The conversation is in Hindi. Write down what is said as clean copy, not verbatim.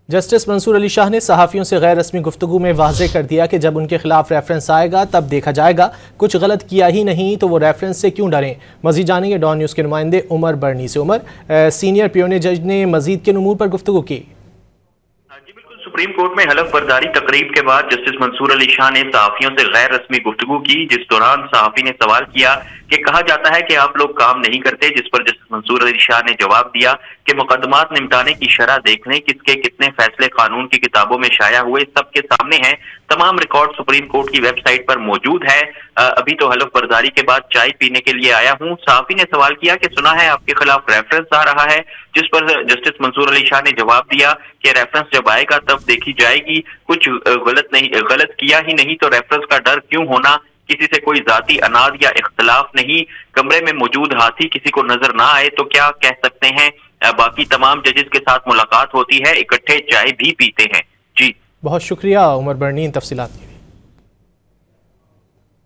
जस्टिस मंसूर अली शाह ने सहाफ़ियों से गैर रस्मी गुफ्तगू में वाज़े कर दिया कि जब उनके खिलाफ रेफरेंस आएगा तब देखा जाएगा, कुछ गलत किया ही नहीं तो वो रेफरेंस से क्यों डरें। मजीद जानेंगे डॉन न्यूज़ के नुमाइंदे उमर बर्नी से। उमर, सीनियर पियोने जज ने मजीद के नमूर पर गुफ्तगू की। सुप्रीम कोर्ट में हलफ बर्दारी तकरीब के बाद जस्टिस मंसूर अली शाह ने सहाफियों से गैर रस्मी गुफ्तगू की, जिस दौरान सहाफी ने सवाल किया कि कहा जाता है कि आप लोग काम नहीं करते, जिस पर जस्टिस मंसूर अली शाह ने जवाब दिया कि मुकदमात निपटाने की शरह देख लें, किसके कितने फैसले कानून की किताबों में शाया हुए सबके सामने हैं, तमाम रिकॉर्ड सुप्रीम कोर्ट की वेबसाइट पर मौजूद है। अभी तो हलफ बर्दारी के बाद चाय पीने के लिए आया हूँ। सहाफी ने सवाल किया कि सुना है आपके खिलाफ रेफरेंस आ रहा है, जिस पर जस्टिस मंसूर अली शाह ने जवाब दिया कि रेफरेंस जब आएगा तब देखी जाएगी, कुछ गलत किया ही नहीं तो रेफरेंस का डर क्यों होना, किसी से कोई जाती अनाज या इख्तलाफ नहीं, कमरे में मौजूद हाथी किसी को नजर ना आए तो क्या कह सकते हैं, बाकी तमाम जजेस के साथ मुलाकात होती है, इकट्ठे चाय भी पीते हैं। जी बहुत शुक्रिया उमर बर्नी इन तफसीलात के लिए।